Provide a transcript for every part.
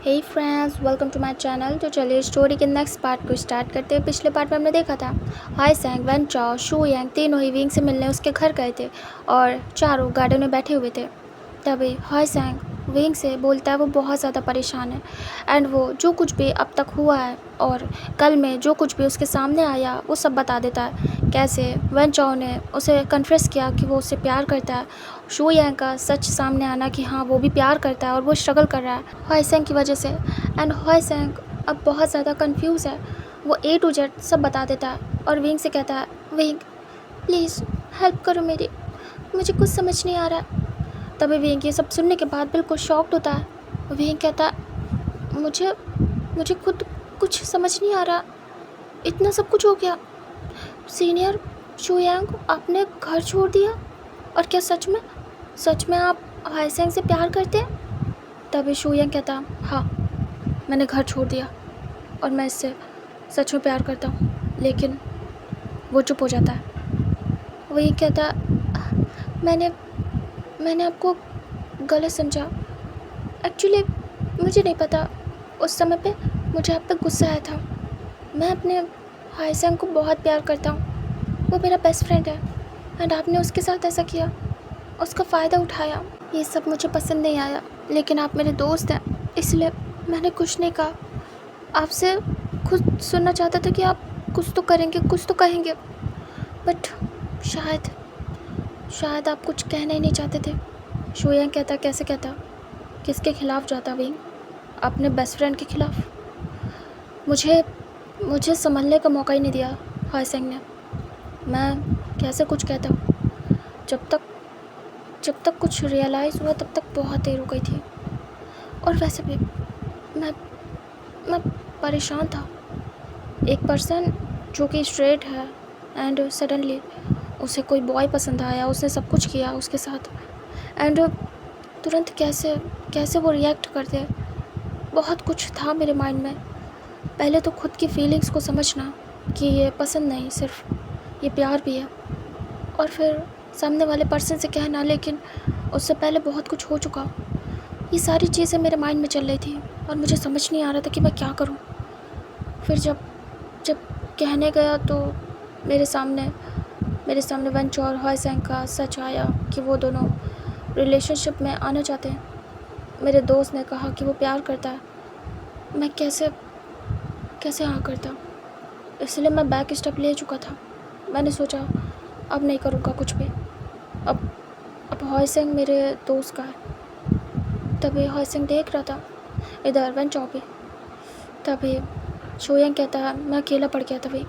Hey friends, welcome to my channel. तो चलिए story के नेक्स्ट पार्ट को स्टार्ट करते हैं। पिछले पार्ट में हमने देखा था हाई सैंग, वेन चाओ, शू यांग तीनों ही विंग से मिलने उसके घर गए थे और चारों गार्डन में बैठे हुए थे। तभी हाई सैंग विंग से बोलता है वो बहुत ज़्यादा परेशान है एंड वो जो कुछ भी अब तक हुआ है और कल में जो कुछ भी उसके सामने आया वो सब बता देता है। कैसे वेन चाओ ने उसे कन्फेस किया कि वो उससे प्यार करता है, शू यांग का सच सामने आना कि हाँ वो भी प्यार करता है और वो स्ट्रगल कर रहा है हाई सैंग की वजह से। एंड हाई सैंग अब बहुत ज़्यादा कंफ्यूज है। वो A to Z सब बता देता है और विंग से कहता है, विंग प्लीज़ हेल्प करो मेरी, मुझे कुछ समझ नहीं आ रहा है। तभी विंग ये सब सुनने के बाद बिल्कुल शॉक्ड होता है। विंग कहता है, मुझे खुद कुछ समझ नहीं आ रहा, इतना सब कुछ हो गया। सीनियर शू यांग, आपने घर छोड़ दिया? और क्या सच में आप हाई सैंग से प्यार करते हैं? तभी शू यांग कहता, हाँ मैंने घर छोड़ दिया और मैं इससे सच में प्यार करता हूँ। लेकिन वो चुप हो जाता है। वही कहता, मैंने आपको गलत समझा। एक्चुअली मुझे नहीं पता, उस समय पे मुझे आप पे गुस्सा आया था। मैं अपने हाई सैंग को बहुत प्यार करता हूँ, वो मेरा बेस्ट फ्रेंड है एंड आपने उसके साथ ऐसा किया, उसका फ़ायदा उठाया। ये सब मुझे पसंद नहीं आया, लेकिन आप मेरे दोस्त हैं इसलिए मैंने कुछ नहीं कहा। आपसे खुद सुनना चाहता था कि आप कुछ तो करेंगे, कुछ तो कहेंगे, बट शायद आप कुछ कहना ही नहीं चाहते थे। शू यांग कहता, कैसे कहता? किसके खिलाफ़ जाता विंग? अपने बेस्ट फ्रेंड के खिलाफ़? मुझे संभलने का मौका ही नहीं दिया हाई सैंग ने। मैं कैसे कुछ कहता? जब तक कुछ रियलाइज़ हुआ तब तक बहुत देर हो गई थी। और वैसे भी मैं परेशान था। एक पर्सन जो कि स्ट्रेट है एंड सडनली उसे कोई बॉय पसंद आया, उसने सब कुछ किया उसके साथ एंड तुरंत कैसे वो रिएक्ट करते। बहुत कुछ था मेरे माइंड में। पहले तो खुद की फीलिंग्स को समझना कि ये पसंद नहीं, सिर्फ ये प्यार भी है, और फिर सामने वाले पर्सन से कहना, लेकिन उससे पहले बहुत कुछ हो चुका। ये सारी चीज़ें मेरे माइंड में चल रही थी और मुझे समझ नहीं आ रहा था कि मैं क्या करूं। फिर जब कहने गया तो मेरे सामने वेन चाओ और हाई सैंग का सच आया कि वो दोनों रिलेशनशिप में आना चाहते हैं। मेरे दोस्त ने कहा कि वो प्यार करता है। मैं कैसे हाँ करता? इसलिए मैं बैक स्टेप ले चुका था। मैंने सोचा अब नहीं करूँगा कुछ भी। अब हाई सैंग मेरे दोस्त का है। तभी हाई सैंग देख रहा था इधर वेन चाओ पे। तभी शू यांग कहता है, मैं अकेला पड़ गया था विंग,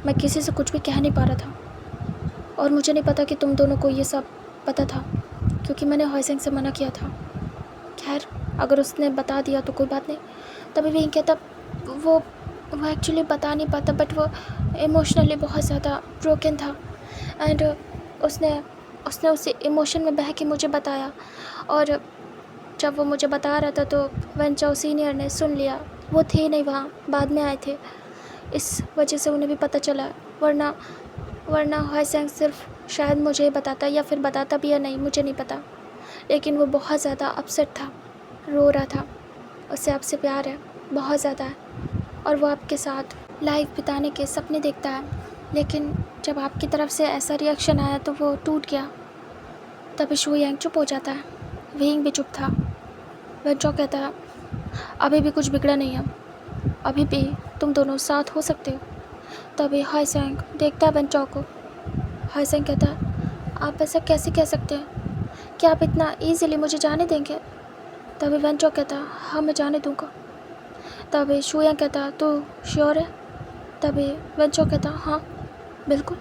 मैं किसी से कुछ भी कह नहीं पा रहा था और मुझे नहीं पता कि तुम दोनों को ये सब पता था, क्योंकि मैंने हाई सैंग से मना किया था। खैर अगर उसने बता दिया तो कोई बात नहीं। तभी विंग कहता, वो एक्चुअली बता नहीं पाता, बट वो इमोशनली बहुत ज़्यादा ब्रोकन था एंड उसने उस इमोशन में बह के मुझे बताया। और जब वो मुझे बता रहा था तो वेन चाओ सीनियर ने सुन लिया। वो थे नहीं वहाँ, बाद में आए थे, इस वजह से उन्हें भी पता चला। वरना हाई सैंग सिर्फ शायद मुझे ही बताता, या फिर बताता भी या नहीं मुझे नहीं पता। लेकिन वो बहुत ज़्यादा अपसेट था, रो रहा था। उससे आपसे प्यार है, बहुत ज़्यादा है, और वो आपके साथ लाइफ बिताने के सपने देखता है। लेकिन जब आपकी तरफ से ऐसा रिएक्शन आया तो वो टूट गया। तभी शू यांग चुप हो जाता है, विंग भी चुप था। वेन चाओ कहता है, अभी भी कुछ बिगड़ा नहीं है, अभी भी तुम दोनों साथ हो सकते हो। तभी हाई सैंग देखता है वेन चाओ को। हाई सैंग कहता है, आप ऐसा कैसे कह सकते हैं? क्या आप इतना ईजिली मुझे जाने देंगे? तभी वेन चाओ कहता है, हाँ मैं जाने दूँगा। तभी शू यांग कहता है, तो श्योर है? तभी वेन चाओ कहता, हाँ बिल्कुल,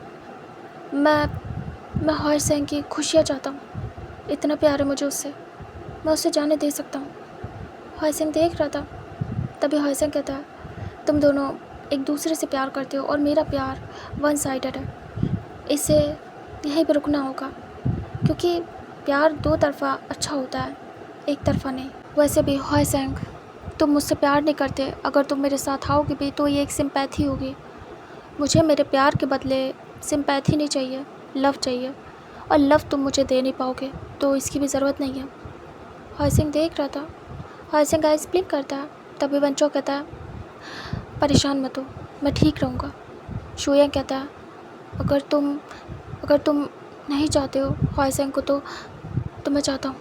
मैं हाई सैंग की खुशियाँ चाहता हूँ, इतना प्यार है मुझे उससे, मैं उसे जाने दे सकता हूँ। हाई सैंग देख रहा था। तभी हाई सैंग कहता है, तुम दोनों एक दूसरे से प्यार करते हो और मेरा प्यार वन साइडेड है, इसे यहीं पर रुकना होगा, क्योंकि प्यार दो तरफ़ा अच्छा होता है, एक तरफ़ा नहीं। वैसे भी हाई सैंग, तुम मुझसे प्यार नहीं करते, अगर तुम मेरे साथ आओगे भी तो ये एक सिंपैथी होगी। मुझे मेरे प्यार के बदले सिंपैथी नहीं चाहिए, लव चाहिए, और लव तुम मुझे दे नहीं पाओगे तो इसकी भी ज़रूरत नहीं है। हाई सैंग देख रहा था हॉयसेंग आइस ब्लिंक करता है। तभी वंचो कहता है, परेशान मत हो, मैं ठीक रहूँगा। शुयांग कहता है, अगर तुम नहीं चाहते हो हॉयसेंग को तो मैं चाहता हूँ।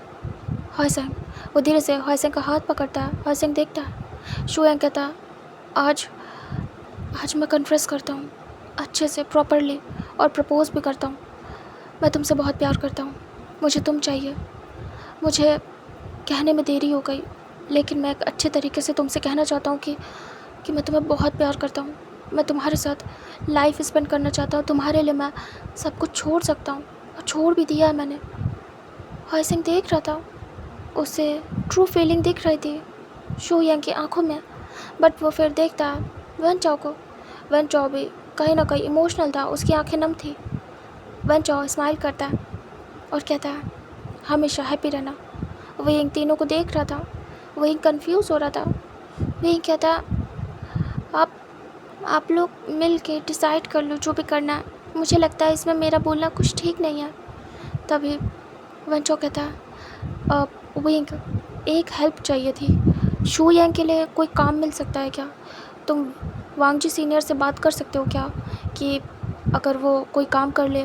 हॉयसेंग, वो धीरे से हॉयसेंग का हाथ पकड़ता है। हॉयसेंग देखता है। शुयांग कहता है, आज मैं कन्फेस करता हूँ अच्छे से, प्रॉपरली, और प्रपोज भी करता हूँ। मैं तुमसे बहुत प्यार करता हूँ, मुझे तुम चाहिए। मुझे कहने में देरी हो गई, लेकिन मैं एक अच्छे तरीके से तुमसे कहना चाहता हूँ कि मैं तुम्हें बहुत प्यार करता हूँ। मैं तुम्हारे साथ लाइफ स्पेंड करना चाहता हूँ। तुम्हारे लिए मैं सब कुछ छोड़ सकता हूँ, और छोड़ भी दिया है मैंने। हॉयसेंग देख रहा था, उसे ट्रू फीलिंग दिख रही थी शुयांग की आंखों में। बट वो फिर देखता है वनचाओ को। वनचाओ भी कहीं ना कहीं इमोशनल था, उसकी आंखें नम थी। वनचाओ स्माइल करता है और कहता है, हमेशा हैप्पी रहना। वही इन तीनों को देख रहा था, वही कंफ्यूज हो रहा था। वही कहता, आप लोग मिल के डिसाइड कर लो जो भी करना है। मुझे लगता है इसमें मेरा बोलना कुछ ठीक नहीं है। तभी वंचो कहता है, विंग, एक हेल्प चाहिए थी। शुयांग के लिए कोई काम मिल सकता है क्या? तुम वांगजी सीनियर से बात कर सकते हो क्या कि अगर वो कोई काम कर ले,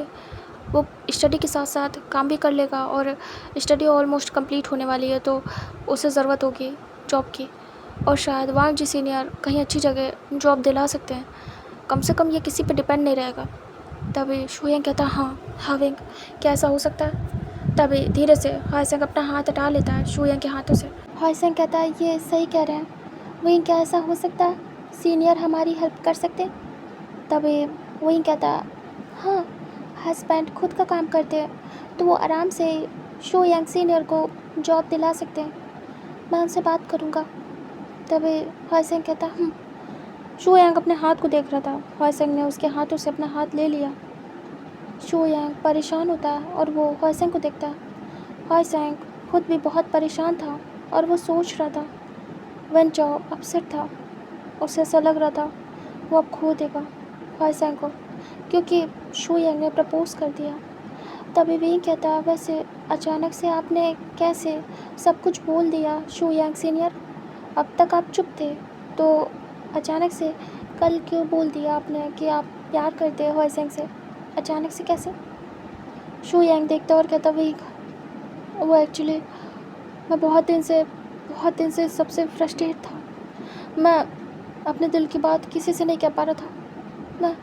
वो स्टडी के साथ साथ काम भी कर लेगा, और स्टडी ऑलमोस्ट कंप्लीट होने वाली है, तो उसे ज़रूरत होगी जॉब की, और शायद वांगजी सीनियर कहीं अच्छी जगह जॉब दिला सकते हैं। कम से कम ये किसी पे डिपेंड नहीं रहेगा। तभी शुयांग कहता, हाँ विंग, क्या ऐसा हो सकता है? तभी धीरे से हॉयसेंग अपना हाथ हटा लेता है शुयांग के हाथों से। हॉयसेंग कहता है, ये सही कह रहे हैं विंग, क्या ऐसा हो सकता है? सीनियर हमारी हेल्प कर सकते? तभी विंग कहता है, हाँ, हस्बैंड खुद का काम करते हैं तो वो आराम से शुयांग सीनियर को जॉब दिला सकते हैं। मैं उनसे बात करूँगा। तभी हॉयसेंग कहता, शुयांग अपने हाथ को देख रहा था। हॉयसेंग ने उसके हाथों से अपना हाथ ले लिया। शुयांग परेशान होता है और वो हॉयसेंग को देखता है। हॉयसेंग खुद भी बहुत परेशान था और वो सोच रहा था। वनचाओ अपसेट था, उसे ऐसा लग रहा था वो अब खो देगा हॉयसेंग को, क्योंकि शुयांग ने प्रपोज कर दिया। तभी विंग कहता है, वैसे अचानक से आपने कैसे सब कुछ बोल दिया शुयांग सीनियर? अब तक आप चुप थे, तो अचानक से कल क्यों बोल दिया आपने कि आप प्यार करते हैं हॉयसेंग से? अचानक से कैसे? शुयांग देखता और कहता, विंग, वो एक्चुअली मैं बहुत दिन से सबसे फ्रस्ट्रेट था। मैं अपने दिल की बात किसी से नहीं कह पा रहा था। मैं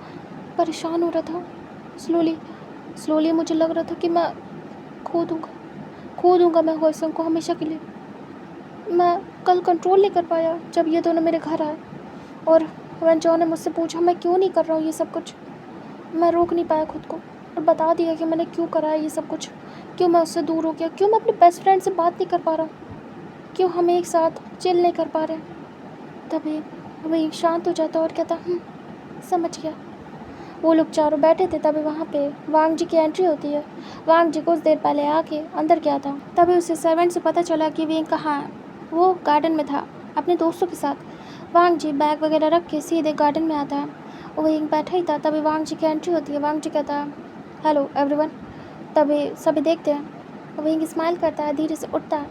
परेशान हो रहा था। स्लोली मुझे लग रहा था कि मैं खो दूँगा मैं हॉयसेंग को हमेशा के लिए। मैं कल कंट्रोल नहीं कर पाया जब ये दोनों मेरे घर आए, और वनचाओ ने मुझसे पूछा मैं क्यों नहीं कर रहा हूँ ये सब कुछ। मैं रोक नहीं पाया खुद को और बता दिया कि मैंने क्यों करा है ये सब कुछ, क्यों मैं उससे दूर हो गया, क्यों मैं अपने बेस्ट फ्रेंड से बात नहीं कर पा रहा हूँ, क्यों हम एक साथ चिल नहीं कर पा रहे। तभी वही शांत हो जाता और कहता, समझ गया। वो लोग चारों बैठे थे। तभी वहाँ पे वांगजी की एंट्री होती है। वांगजी कुछ देर पहले आके अंदर गया था। तभी उसे सर्वेंट से पता चला कि विंग कहाँ है। वो गार्डन में था अपने दोस्तों के साथ। वांगजी बैग वगैरह रख के सीधे गार्डन में आता है। वो विंग बैठा ही था। तभी वांगजी की एंट्री होती है। वांगजी कहता है, हेलो एवरीवन। तभी सभी देखते हैं। विंग स्माइल करता है, धीरे से उठता है।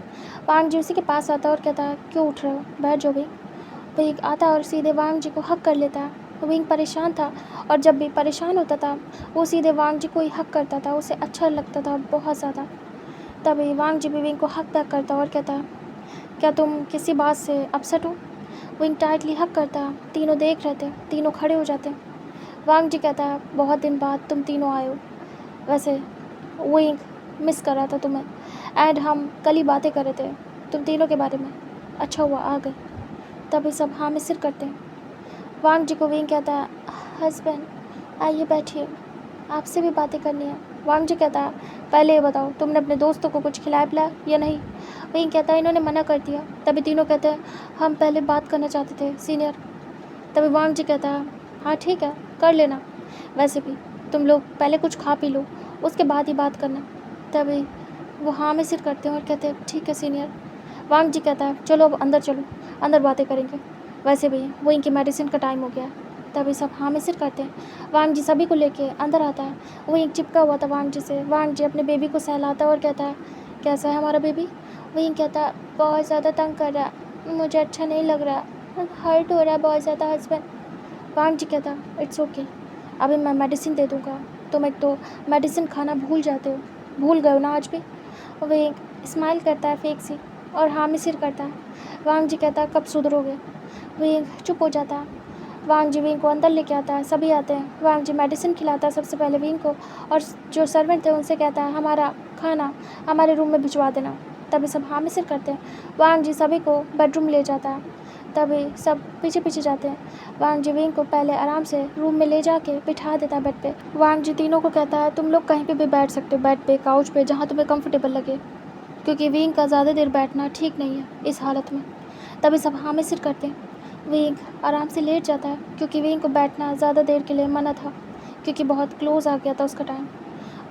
वांगजी उसी के पास आता है और कहता है, क्यों उठ रहे हो, बैठ जाओ विंग। विंग आता है और सीधे वांगजी को हक कर लेता है। विंग परेशान था, और जब भी परेशान होता था वो सीधे वांगजी को ही हक करता था। उसे अच्छा लगता था बहुत ज़्यादा। तभी वांगजी भी विंग को हक बैक करता और कहता है, क्या तुम किसी बात से अपसेट हो? विंग टाइटली हक करता है। तीनों देख रहे थे, तीनों खड़े हो जाते हैं। वांगजी कहता है, बहुत दिन बाद तुम तीनों आए हो। वैसे विंग मिस कर रहा था तुम्हें, एंड हम कल ही बातें कर रहे थे तुम तीनों के बारे में। अच्छा हुआ आ गए। तभी सब हाँ में सिर करते हैं। वांगजी को विंग कहता है, हस्बैंड आइए बैठिए, आपसे भी बातें करनी है। वांगजी कहता है, पहले ये बताओ तुमने अपने दोस्तों को कुछ खिलाया पिलाया या नहीं? विंग कहता है, इन्होंने मना कर दिया। तभी तीनों कहते हैं, हम पहले बात करना चाहते थे सीनियर। तभी वांगजी कहता है, हाँ ठीक है, कर लेना। वैसे भी तुम लोग पहले कुछ खा पी लो, उसके बाद ही बात करना। तभी वो हाँ में सिर करते हैं और कहते हैं, ठीक है सीनियर। वांगजी कहता है, चलो अब अंदर चलो, अंदर बातें करेंगे। वैसे भी वो इनकी मेडिसिन का टाइम हो गया है। तभी सब हाँ में सिर करते हैं। वांगजी सभी को लेके अंदर आता है। वो एक चिपका हुआ था वांगजी से। वांगजी अपने बेबी को सहलाता है और कहता है, कैसा है हमारा बेबी? वही कहता बहुत ज़्यादा तंग कर रहा है, मुझे अच्छा नहीं लग रहा, हर्ट हो रहा है बहुत ज़्यादा हस्बैंड। वांग जी कहता इट्स ओके, अभी मैं मेडिसिन दे दूँगा। तुम एक तो मेडिसिन खाना भूल जाते हो, भूल गए हो ना आज भी। वही स्माइल करता है फेक सी और हाँ में सिर करता है। वांग जी कहता कब सुधरोगे। वही चुप हो जाता है। वांग जी विंग को अंदर लेके आता है, सभी आते हैं। वांग जी मेडिसिन खिलाता है सबसे पहले विंग को, और जो सर्वेंट थे उनसे कहता है हमारा खाना हमारे रूम में भिजवा देना। तभी सब हाँ में सिर करते हैं। वांग जी सभी को बेडरूम ले जाता है, तभी सब पीछे पीछे जाते हैं। वांग जी विंग को पहले आराम से रूम में ले जाके बिठा देता है बेड पे। वांग जी तीनों को कहता है तुम लोग कहीं पे भी बैठ सकते हो, बेड पे, काउच पे, जहाँ तुम्हें कंफर्टेबल लगे, क्योंकि विंग का ज़्यादा देर बैठना ठीक नहीं है इस हालत में। तभी सब हाँ में सिर करते हैं। विंग आराम से लेट जाता है, क्योंकि विंग को बैठना ज़्यादा देर के लिए मना था, क्योंकि बहुत क्लोज आ गया था उसका टाइम।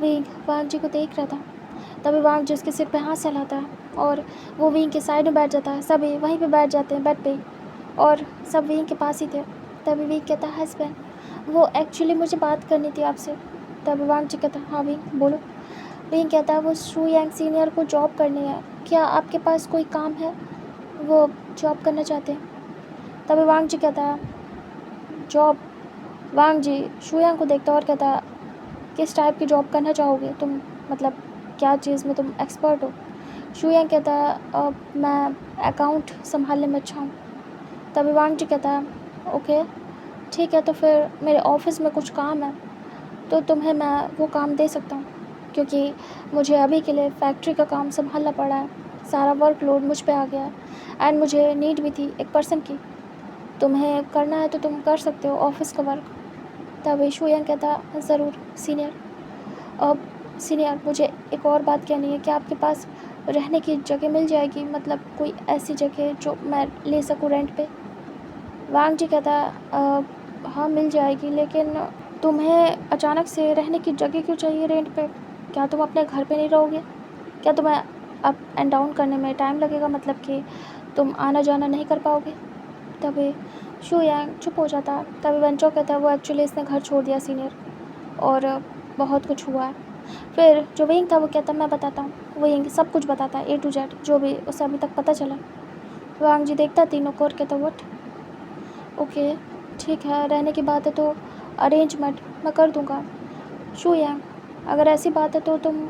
विंग वांग जी को देख रहा था। तभी वांग जी उसके सिर पे हाथ चलाता है और वो विंग के साइड में बैठ जाता है। सभी वहीं पे बैठ जाते हैं बेड पे, और सब विंग के पास ही थे। तभी विंग कहता है हस्बैंड, वो एक्चुअली मुझे बात करनी थी आपसे। तभी वांग जी कहता हाँ विंग बोलो। विंग कहता है वो शू यांग सीनियर को जॉब करनी है, क्या आपके पास कोई काम है, वो जॉब करना चाहते हैं। तभी वांग जी कहता है जॉब। वांग जी शू यांग को देखता है और कहता है किस टाइप की जॉब करना चाहोगे तुम, मतलब क्या चीज़ में तुम एक्सपर्ट हो। शू यांग कहता है मैं अकाउंट संभालने में अच्छा हूँ। तभी वांग जी कहता है ओके ठीक है, तो फिर मेरे ऑफिस में कुछ काम है तो तुम्हें मैं वो काम दे सकता हूँ, क्योंकि मुझे अभी के लिए फैक्ट्री का काम संभालना पड़ा है, सारा वर्कलोड मुझ पे आ गया है, एंड मुझे नीड भी थी एक पर्सन की। तुम्हें करना है तो तुम कर सकते हो ऑफिस का वर्क। तभी शू यांग कहता ज़रूर सीनियर। अब सीनियर मुझे एक और बात कहनी है, कि आपके पास रहने की जगह मिल जाएगी, मतलब कोई ऐसी जगह जो मैं ले सकूँ रेंट पे। वांग जी कहता हाँ मिल जाएगी, लेकिन तुम्हें अचानक से रहने की जगह क्यों चाहिए रेंट पे, क्या तुम अपने घर पे नहीं रहोगे, क्या तुम्हें अप एंड डाउन करने में टाइम लगेगा, मतलब कि तुम आना जाना नहीं कर पाओगे। तभी शू यांग चुप हो जाता है। तभी वेंचो कहता है वो एक्चुअली इसने घर छोड़ दिया सीनियर, और बहुत कुछ हुआ है। फिर जो विंग था वो कहता मैं बताता हूँ। विंग सब कुछ बताता है A to Z, जो भी उसे अभी तक पता चला। वांग जी देखता तीनों को और कहता वट ओके ठीक है, रहने की बात है तो अरेंजमेंट मैं कर दूँगा। शू यांग अगर ऐसी बात है तो तुम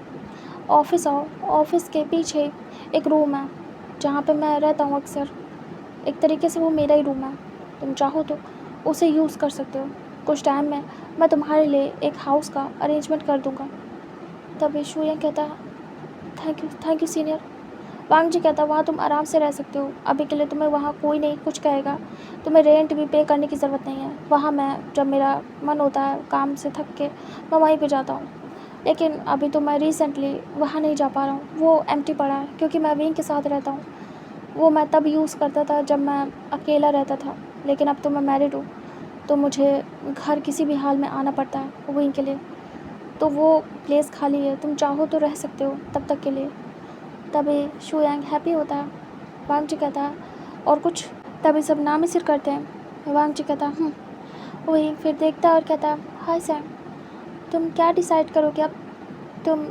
ऑफिस आओ, ऑफिस के पीछे एक रूम है जहाँ पे मैं रहता हूँ अक्सर, एक तरीके से वो मेरा ही रूम है, तुम चाहो तो उसे यूज़ कर सकते हो। कुछ टाइम में मैं तुम्हारे लिए एक हाउस का अरेंजमेंट कर दूँगा। तभी शू यांग कहता थैंक यू सीनियर। वांग जी कहता वहाँ तुम आराम से रह सकते हो, अभी के लिए तुम्हें वहाँ कोई नहीं कुछ कहेगा, तुम्हें रेंट भी पे करने की ज़रूरत नहीं है। वहाँ मैं जब मेरा मन होता है काम से थक के मैं वहीं पे जाता हूँ, लेकिन अभी तो मैं रिसेंटली वहाँ नहीं जा पा रहा हूँ, वो एम्प्टी पड़ा है, क्योंकि मैं विंग के साथ रहता हूँ। वो मैं तब यूज़ करता था जब मैं अकेला रहता था, लेकिन अब तो मैं मैरिड हूँ तो मुझे घर किसी भी हाल में आना पड़ता है विंग के लिए, तो वो प्लेस खाली है, तुम चाहो तो रह सकते हो तब तक के लिए। तभी शू यांग हैप्पी होता है। वांग जी कहता है और कुछ। तभी सब नाम ही सिर करते हैं। वांग जी कहता वही फिर देखता है और कहता हाय सैम, तुम क्या डिसाइड करोगे अब, तुम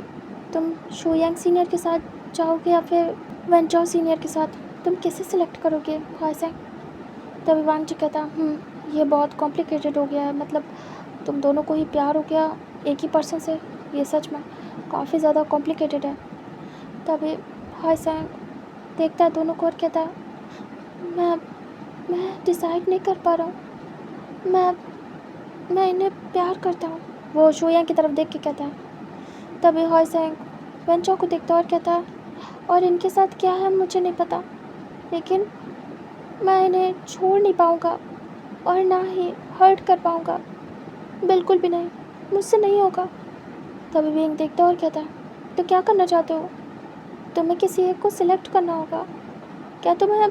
तुम शू यांग सीनियर के साथ जाओगे या फिर वेंचो सीनियर के साथ, तुम किसे सिलेक्ट करोगे हाय सैम। तभी वांग जी कहता ये बहुत कॉम्प्लिकेटेड हो गया है, मतलब तुम दोनों को ही प्यार हो गया एक ही पर्सन से, ये सच में काफ़ी ज़्यादा कॉम्प्लिकेटेड है। तभी हाय सैम देखता है दोनों को और कहता मैं मैं डिसाइड नहीं कर पा रहा हूँ, मैं इन्हें प्यार करता हूँ। वो शू यांग की तरफ देख के कहता है। तभी हाय सैम वेंचो को देखता है और कहता है और इनके साथ क्या है मुझे नहीं पता, लेकिन मैं इन्हें छोड़ नहीं पाऊँगा और ना ही हर्ट कर पाऊँगा, बिल्कुल भी नहीं, मुझसे नहीं होगा। तभी विंग देखता और कहता है तो क्या करना चाहते हो, तुम्हें किसी एक को सिलेक्ट करना होगा, क्या तुम्हें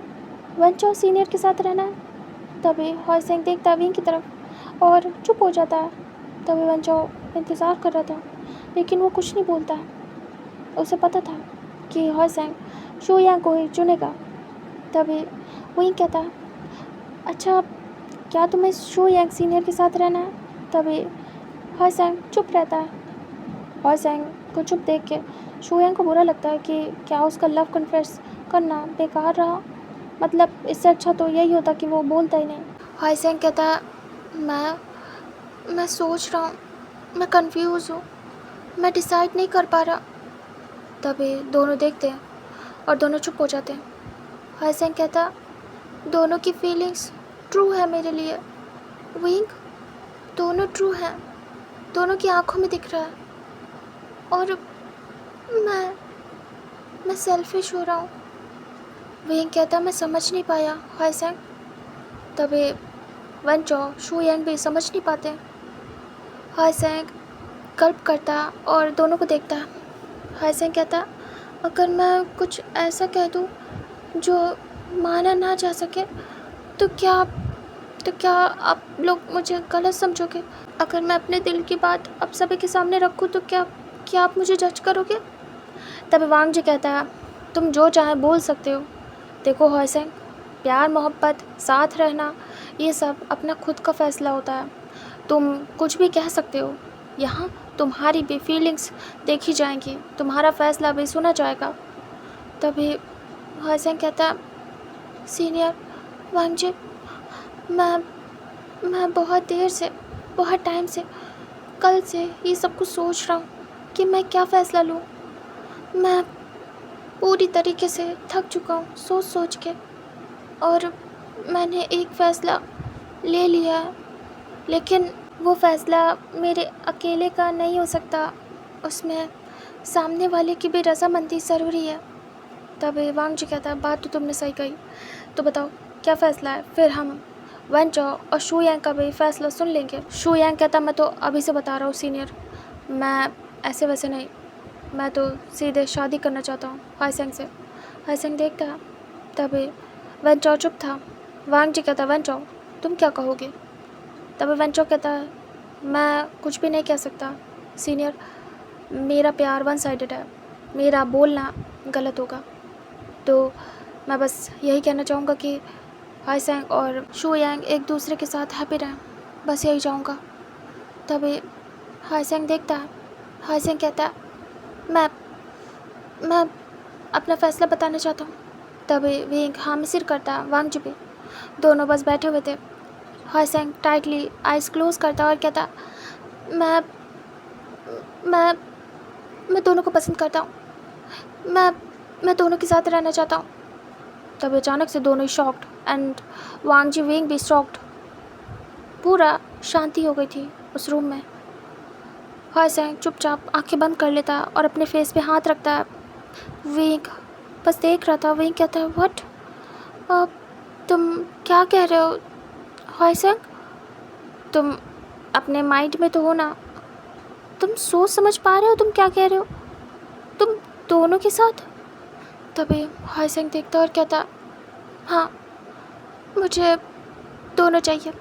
वेंचो सीनियर के साथ रहना है। तभी हाय सैंग देखता है विंग की तरफ और चुप हो जाता है। तभी वेंचो इंतज़ार कर रहा था, लेकिन वो कुछ नहीं बोलता है, उसे पता था कि हाय सैंग शू यांग को ही चुनेगा। तभी विंग कहता है अच्छा क्या तुम्हें शू यांग सीनियर के साथ रहना है। तभी हाय सैंग चुप रहता है। हाय सैंग को चुप देख के शोयंग को बुरा लगता है कि क्या उसका लव कन्फेस करना बेकार रहा। मतलब इससे अच्छा तो यही होता कि वो बोलता ही नहीं। हाईसेंग कहता है, मैं सोच रहा हूँ, मैं कंफ्यूज हूँ, मैं डिसाइड नहीं कर पा रहा। तभी दोनों देखते हैं और दोनों चुप हो जाते हैं। हाईसेंग कहता है, दोनों की फीलिंग्स ट्रू है मेरे लिए विंग, दोनों ट्रू हैं, दोनों की आंखों में दिख रहा है। और मैं सेल्फिश हो रहा हूँ। विंग कहता, मैं समझ नहीं पाया हाईसेंग। तभी वनचो शोयंग भी समझ नहीं पाते। हाईसेंग गल्प करता और दोनों को देखता है। हाईसेंग कहता, अगर मैं कुछ ऐसा कह दूँ जो माना ना जा सके तो क्या आप लोग मुझे गलत समझोगे? अगर मैं अपने दिल की बात आप सभी के सामने रखूँ तो क्या आप मुझे जज करोगे? तभी वांग जी कहता है, तुम जो चाहे बोल सकते हो। देखो हाईसेंग, प्यार मोहब्बत साथ रहना ये सब अपना खुद का फैसला होता है। तुम कुछ भी कह सकते हो, यहाँ तुम्हारी भी फीलिंग्स देखी जाएंगी, तुम्हारा फैसला भी सुना जाएगा। तभी हाईसेंग कहता, सीनियर वांग जी, मैं बहुत देर से, बहुत टाइम से, कल से ये सब कुछ सोच रहा हूँ कि मैं क्या फ़ैसला लूँ। मैं पूरी तरीके से थक चुका हूँ सोच के, और मैंने एक फ़ैसला ले लिया है, लेकिन वो फ़ैसला मेरे अकेले का नहीं हो सकता, उसमें सामने वाले की भी रज़ामंदी ज़रूरी है। तभी वांग जी कहता है, बात तो तुमने सही कही, तो बताओ क्या फ़ैसला है, फिर हम वनचो और शोयंग का भी फ़ैसला सुन लेंगे। शोयंग कहता, मैं तो अभी से बता रहा हूँ सीनियर, मैं ऐसे वैसे नहीं, मैं तो सीधे शादी करना चाहता हूँ हाईसेंग से। हाईसेंग देखता है। तभी वनचो चुप था। वांग जी कहता, वनचो तुम क्या कहोगे? तभी वनचो कहता है, मैं कुछ भी नहीं कह सकता सीनियर, मेरा प्यार वन साइडेड है, मेरा बोलना गलत होगा। तो मैं बस यही कहना चाहूँगा कि हाईसेंग और शोयंग एक दूसरे के साथ हैप्पी रहें, बस यही चाहूँगा। तभी हाईसेंग देखता है। हाईसेंग कहता है, मैं अपना फ़ैसला बताना चाहता हूँ। तभी विंग हामी सिर करता है। वांग जी भी दोनों बस बैठे हुए थे। हाईसेंग टाइटली आइज़ क्लोज करता और कहता, मैं मैं मैं दोनों को पसंद करता हूँ, मैं दोनों के साथ रहना चाहता हूँ। तभी अचानक से दोनों ही shocked and Wang ji Wing भी शॉक्ड। पूरा शांति हो गई थी उस रूम में। हाईसेंग चुपचाप आंखें बंद कर लेता और अपने फेस पे हाथ रखता है। विंग बस देख रहा था। विंग कहता है, व्हाट, तुम क्या कह रहे हो हाईसेंग? तुम अपने माइंड में तो हो ना, तुम सोच समझ पा रहे हो तुम क्या कह रहे हो, तुम दोनों के साथ? तभी हाईसेंग देखता और कहता, हाँ मुझे दोनों चाहिए।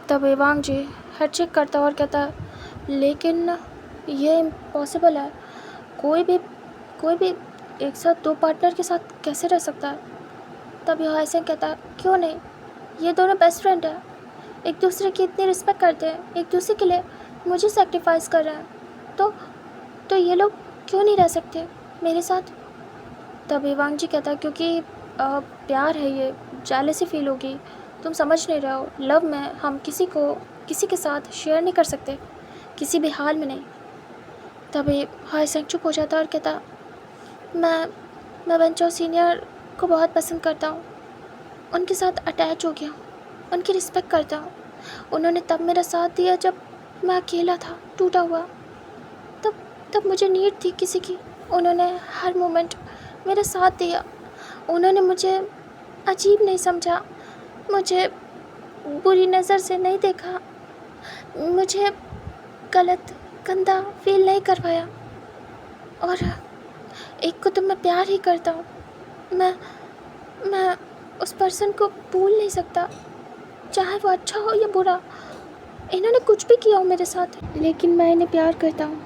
तभी वांग जी हेड चेक करता और कहता, लेकिन ये इम्पॉसिबल है, कोई भी एक साथ दो पार्टनर के साथ कैसे रह सकता है? तभी हाईसेंग कहता है, क्यों नहीं, ये दोनों बेस्ट फ्रेंड हैं, एक दूसरे की इतनी रिस्पेक्ट करते हैं, एक दूसरे के लिए मुझे सेक्रीफाइस कर रहे हैं, तो ये लोग क्यों नहीं रह सकते मेरे साथ? तभी वांग जी कहता है, क्योंकि प्यार है, ये जेलसी फील होगी, तुम समझ नहीं रहे हो, लव में हम किसी के साथ शेयर नहीं कर सकते, किसी भी हाल में नहीं। तभी हाईसेंग चुप हो जाता और कहता, मैं वनचो सीनियर को बहुत पसंद करता हूँ, उनके साथ अटैच हो गया हूँ, उनकी रिस्पेक्ट करता हूँ। उन्होंने तब मेरा साथ दिया जब मैं अकेला था, टूटा हुआ, तब मुझे नीड थी किसी की। उन्होंने हर मोमेंट मेरा साथ दिया, उन्होंने मुझे अजीब नहीं समझा, मुझे बुरी नज़र से नहीं देखा, मुझे गलत गंदा फील नहीं करवाया। और एक को तो मैं प्यार ही करता हूँ, मैं उस पर्सन को भूल नहीं सकता, चाहे वो अच्छा हो या बुरा। इन्होंने कुछ भी किया हो मेरे साथ, लेकिन मैं इन्हें प्यार करता हूँ,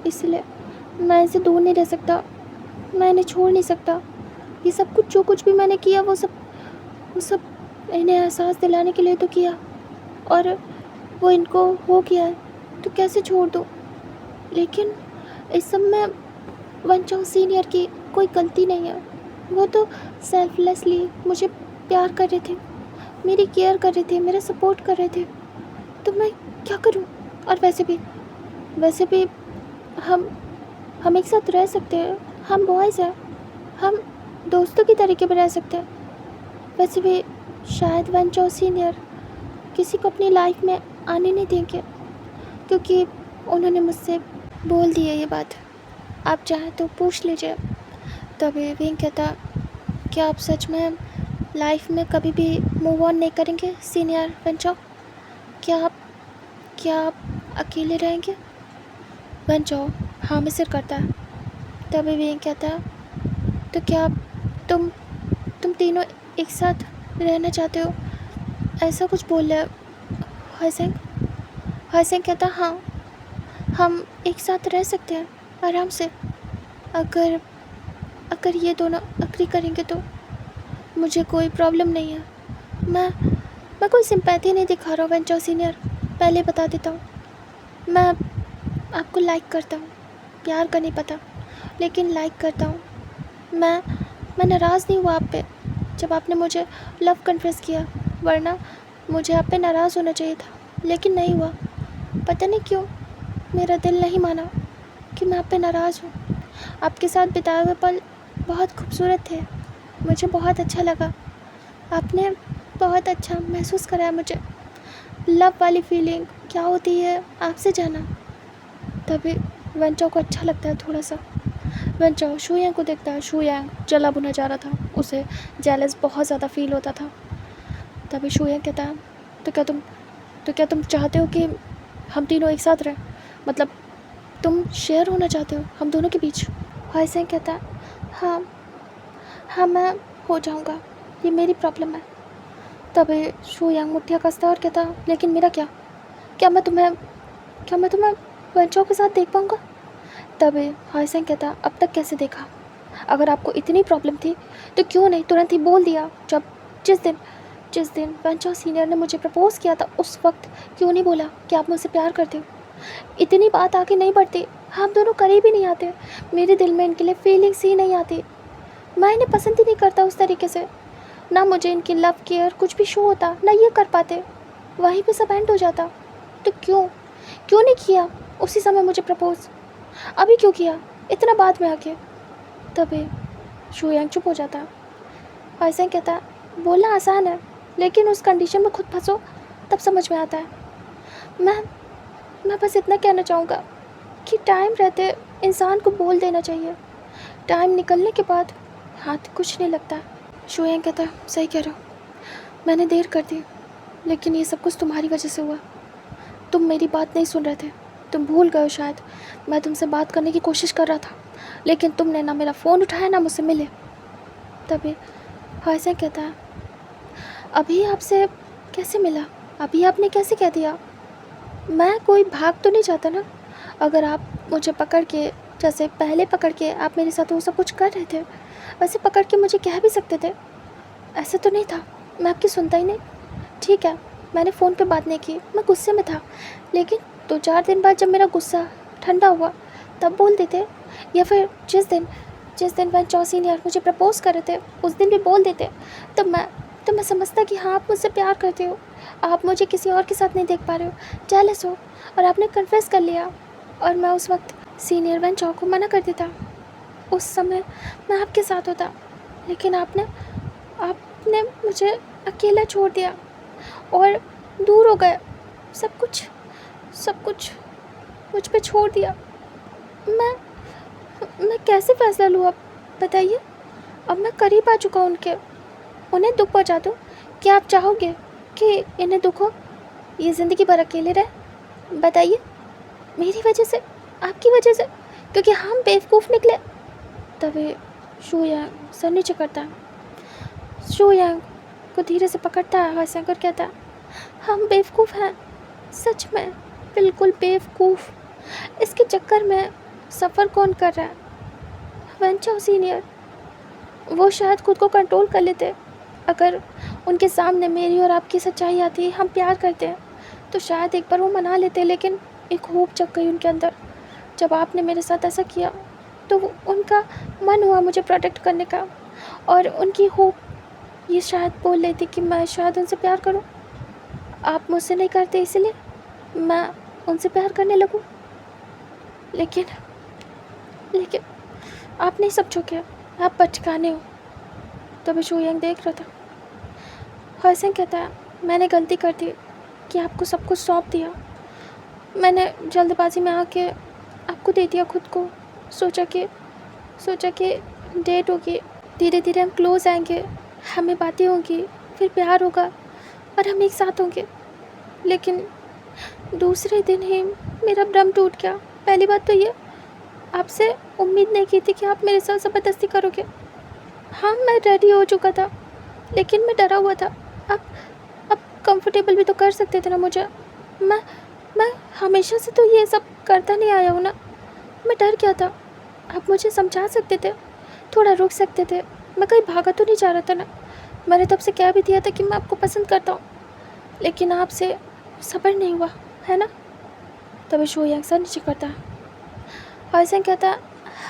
इसलिए मैं इनसे दूर नहीं रह सकता, मैं इन्हें छोड़ नहीं सकता। ये सब कुछ जो कुछ भी मैंने किया वो सब इन्हें एहसास दिलाने के लिए तो किया, और वो इनको हो गया है तो कैसे छोड़ दूँ? लेकिन इस सब में वंचाओ सीनियर की कोई गलती नहीं है। वो तो सेल्फलेसली मुझे प्यार कर रहे थे, मेरी केयर कर रहे थे, मेरा सपोर्ट कर रहे थे। तो मैं क्या करूं? और वैसे भी हम एक साथ रह सकते हैं। हम बॉयज़ हैं, हम दोस्तों की तरीके पर रह सकते हैं। वैसे भी शायद वंचाओ सीनियर किसी को अपनी लाइफ में आने नहीं देंगे, क्योंकि उन्होंने मुझसे बोल दी है ये बात। आप चाहें तो पूछ लीजिए। तभी विंग कहता, क्या आप सच में लाइफ में कभी भी मूव ऑन नहीं करेंगे सीनियर वंचाओ? क्या आप अकेले रहेंगे? वंचाओ हाँ में सिर करता है। तभी विंग कहता, तो क्या तुम तीनों एक साथ रहना चाहते हो? ऐसा कुछ बोल रहा है हॉयसेंग कहता, हाँ हम एक साथ रह सकते हैं आराम से, अगर ये दोनों अग्री करेंगे तो। मुझे कोई प्रॉब्लम नहीं है। मैं कोई सिंपैथी नहीं दिखा रहा हूँ वंचाओ सीनियर, पहले बता देता हूँ। मैं आपको लाइक करता हूँ, प्यार का नहीं पता, लेकिन लाइक करता हूँ। मैं नाराज़ नहीं हुआ आप पे जब आपने मुझे लव कन्फेस किया, वरना मुझे आप पे नाराज़ होना चाहिए था, लेकिन नहीं हुआ। पता नहीं क्यों मेरा दिल नहीं माना कि मैं आप पे नाराज़ हूँ। आपके साथ बिताए हुए पल बहुत खूबसूरत थे, मुझे बहुत अच्छा लगा। आपने बहुत अच्छा महसूस कराया मुझे। लव वाली फीलिंग क्या होती है आपसे जाना। तभी वंचाओ को अच्छा लगता है थोड़ा सा। वंचाओ शुयांग को देखता है। शुयांग जला भुना जा रहा था, उसे जेलस बहुत ज़्यादा फील होता था। तभी शुयांग कहता है, तो क्या तुम चाहते हो कि हम तीनों एक साथ रहें? मतलब तुम शेयर होना चाहते हो हम दोनों के बीच? हॉयसेंग कहता है, हाँ मैं हो जाऊँगा, ये मेरी प्रॉब्लम है। तभी शुयांग मुठ्ठियाँ कसता है और कहता, लेकिन मेरा क्या मैं तुम्हें वंचाओ के साथ देख पाऊँगा? तभी हॉयसेंग कहता, अब तक कैसे देखा? अगर आपको इतनी प्रॉब्लम थी तो क्यों नहीं तुरंत ही बोल दिया? जिस दिन वंचाओ सीनियर ने मुझे प्रपोज़ किया था, उस वक्त क्यों नहीं बोला कि आप मुझसे प्यार करते हो? इतनी बात आगे नहीं बढ़ती, हम दोनों करीब ही नहीं आते। मेरे दिल में इनके लिए फीलिंग्स ही नहीं आती। मैं इन्हें पसंद ही नहीं करता उस तरीके से। ना मुझे इनकी लव केयर कुछ भी शो होता, ना ये कर पाते, वहीं पे सब एंड हो जाता। तो क्यों नहीं किया उसी समय मुझे प्रपोज़? अभी क्यों किया, इतना बाद में आके? तभी शुयांग चुप हो जाता है। हॉयसेंग कहता, बोलना आसान है, लेकिन उस कंडीशन में खुद फंसो तब समझ में आता है। मैं बस इतना कहना चाहूँगा कि टाइम रहते इंसान को बोल देना चाहिए। टाइम निकलने के बाद हाथ कुछ नहीं लगता। शुयांग कहता, सही कह रहा हो, मैंने देर कर दी, लेकिन ये सब कुछ तुम्हारी वजह से हुआ। तुम मेरी बात नहीं सुन रहे थे, तुम भूल गए हो शायद। मैं तुमसे बात करने की कोशिश कर रहा था, लेकिन तुमने ना मेरा फ़ोन उठाया ना मुझसे मिले। तभी हॉयसेंग कहता है, अभी आपसे कैसे मिला? अभी आपने कैसे कह दिया? मैं कोई भाग तो नहीं चाहता ना। अगर आप मुझे पकड़ के, जैसे पहले पकड़ के आप मेरे साथ वो सब कुछ कर रहे थे, वैसे पकड़ के मुझे कह भी सकते थे। ऐसा तो नहीं था, मैं आपकी सुनता ही नहीं। ठीक है, मैंने फ़ोन पे बात नहीं की, मैं गुस्से में था, लेकिन 2-4 दिन बाद जब मेरा गुस्सा ठंडा हुआ तब बोल देते। या फिर जिस दिन वंचाओ सीनियर मुझे प्रपोज़ कर रहे थे उस दिन भी बोल देते। तब मैं समझता कि हाँ आप मुझसे प्यार करते हो, आप मुझे किसी और के साथ नहीं देख पा रहे हो, जेलस हो, और आपने कन्फेस कर लिया। और मैं उस वक्त सीनियर वंचाओ को मना कर देता। उस समय मैं आपके साथ होता, लेकिन आपने मुझे अकेला छोड़ दिया और दूर हो गए। सब कुछ मुझ पे छोड़ दिया। मैं कैसे फैसला लूँ अब बताइए? अब मैं करीब आ चुका हूँ उनके, उन्हें दुख पहुँचा दूँ? क्या आप चाहोगे कि इन्हें दुख हो, ये ज़िंदगी भर अकेले रहे? बताइए, मेरी वजह से, आपकी वजह से, क्योंकि हम बेवकूफ़ निकले। तभी शुयांग सर नीचे करता है। शुयांग को धीरे से पकड़ता है हॉयसेंग और कहता है, हम बेवकूफ़ हैं, सच में बिल्कुल बेवकूफ़। इसके चक्कर में सफ़र कौन कर रहा है? वंचाओ सीनियर। वो शायद खुद को कंट्रोल कर लेते। अगर उनके सामने मेरी और आपकी सच्चाई आती, हम प्यार करते हैं, तो शायद एक बार वो मना लेते, लेकिन एक होप जग गई उनके अंदर जब आपने मेरे साथ ऐसा किया। तो उनका मन हुआ मुझे प्रोटेक्ट करने का, और उनकी होप ये शायद बोल रही थी कि मैं शायद उनसे प्यार करूं। आप मुझसे नहीं करते इसलिए मैं उनसे प्यार करने लगूं। लेकिन लेकिन आप नहीं समझो क्या, आप बचकाने हो। तभी शोयंग देख रहा था। हसन कहता है, मैंने गलती कर दी कि आपको सब कुछ सौंप दिया। मैंने जल्दबाजी में आके आपको दे दिया खुद को। सोचा कि डेट होगी, धीरे धीरे हम क्लोज आएंगे, हमें बातें होंगी, फिर प्यार होगा और हम एक साथ होंगे। लेकिन दूसरे दिन ही मेरा भ्रम टूट गया। पहली बात तो ये, आपसे उम्मीद नहीं की थी कि आप मेरे साथ ज़बरदस्ती करोगे। हाँ, मैं रेडी हो चुका था, लेकिन मैं डरा हुआ था। आप कंफर्टेबल भी तो कर सकते थे ना मुझे। मैं हमेशा से तो ये सब करता नहीं आया हूँ ना। मैं डर गया था। आप मुझे समझा सकते थे, थोड़ा रुक सकते थे। मैं कहीं भागा तो नहीं जा रहा था ना। मैंने तब से कह भी दिया था कि मैं आपको पसंद करता हूँ, लेकिन आपसे सब्र नहीं हुआ, है ना। तभी शोयंग सर नीचे करता है। हसन कहता है,